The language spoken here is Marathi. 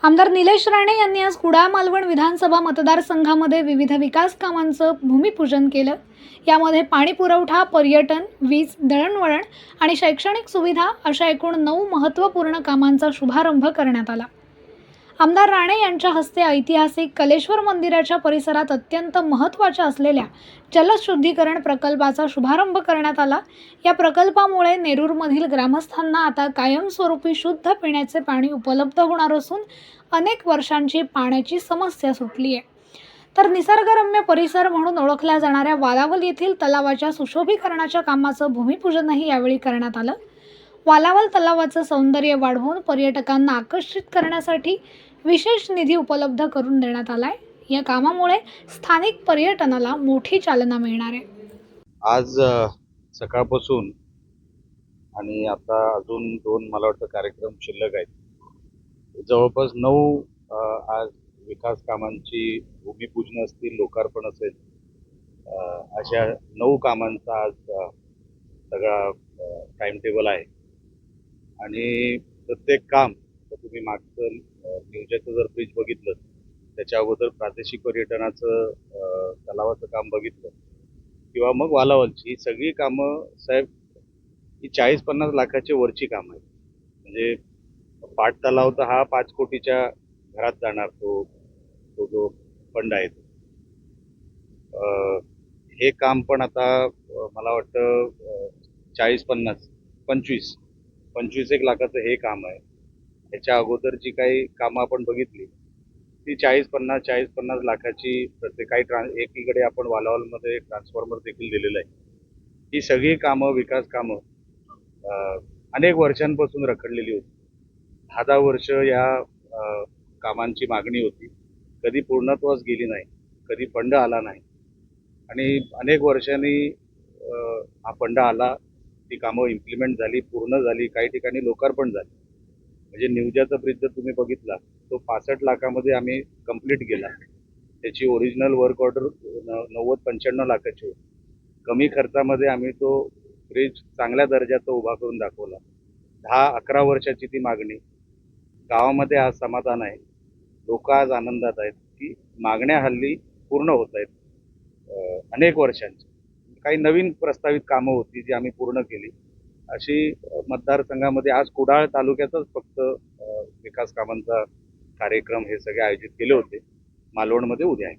आमदार निलेश राणे यांनी आज कुडाळ मालवण विधानसभा मतदारसंघामध्ये विविध विकास कामांचं भूमिपूजन केलं। यामध्ये पाणी पुरवठा, पर्यटन, वीज, दळणवळण आणि शैक्षणिक सुविधा अशा एकूण 9 महत्त्वपूर्ण कामांचा शुभारंभ करण्यात आला। आमदार राणे यांच्या हस्ते ऐतिहासिक कलेश्वर मंदिराच्या परिसरात अत्यंत महत्त्वाच्या असलेल्या जलशुद्धीकरण प्रकल्पाचा शुभारंभ करण्यात आला। या प्रकल्पामुळे नेरूरमधील ग्रामस्थांना आता कायमस्वरूपी शुद्ध पिण्याचे पाणी उपलब्ध होणार असून अनेक वर्षांची पाण्याची समस्या सुटली आहे। तर निसर्गरम्य परिसर म्हणून ओळखल्या जाणाऱ्या वालावल येथील तलावाच्या सुशोभीकरणाच्या कामाचं भूमिपूजनही यावेळी करण्यात आलं। वालावल तलावाचं सौंदर्य वाढवून पर्यटकांना आकर्षित करण्यासाठी विशेष निधी उपलब्ध करून देण्यात आलाय। या कामामुळे स्थानिक पर्यटनाला मोठी चालना मिळणार आहे। आज सकाळपासून आणि आता अजून 2 मला वाटतं कार्यक्रम शिल्लक आहेत। जवळपास 9 आज विकास कामांची भूमिपूजन असतील, लोकार्पण असेल, अशा 9 कामांचा आज सगळा टाइम टेबल आहे। आणि प्रत्येक काम तुम्ही मागचं नियोजनाचं जर ब्रिज बघितलं, त्याच्या अगोदर प्रादेशिक पर्यटनाचं तलावाचं काम बघितलं किंवा मग वालावलची, ही सगळी कामं साहेब ही 40-50 लाखाच्या वरची कामं आहेत। म्हणजे पाट तलाव तर हा 5 कोटीच्या घरात जाणार, तो तो जो फंड आहे तो। हे काम पण आता मला वाटतं 40-50 25 लाखाचं हे काम आहे। त्याच्या अगोदर जी काही कामं आपण बघितली ती 40-50 लाखाची प्रत्येक काही एकीकडे आपण वालावलमध्ये ट्रान्सफॉर्मर देखील दिलेलं आहे। ही सगळी कामं, विकास कामं अनेक वर्षांपासून रखडलेली होती। 10 वर्ष या कामांची मागणी होती, कधी पूर्णत्वास गेली नाही, कधी फंड आला नाही आणि अनेक वर्षांनी हा फंड आला, ती कामं इम्प्लिमेंट झाली, पूर्ण झाली, काही ठिकाणी लोकार्पण झाली। म्हणजे निवजाचा ब्रिज जर तुम्ही बघितला तो 65 लाखामध्ये आम्ही कंप्लीट केला। त्याची ओरिजिनल वर्क ऑर्डर 90-95 लाखाची होती। कमी खर्चामध्ये आम्ही तो ब्रिज चांगल्या दर्जाचा उभा करून दाखवला। 10-11 वर्षाची ती मागणी, गावामध्ये आज समाधान आहे, लोक आज आनंदात आहेत की मागण्या हल्ली पूर्ण होत आहेत। अनेक वर्षांची काही नवीन प्रस्तावित कामं होती जी आम्ही पूर्ण केली। अशी मतदारसंघामध्ये आज कुडाळ तालुक्यातच फक्त विकास कामांचा कार्यक्रम हे सगळे आयोजित केले होते। मालवणमध्ये उद्या आहे।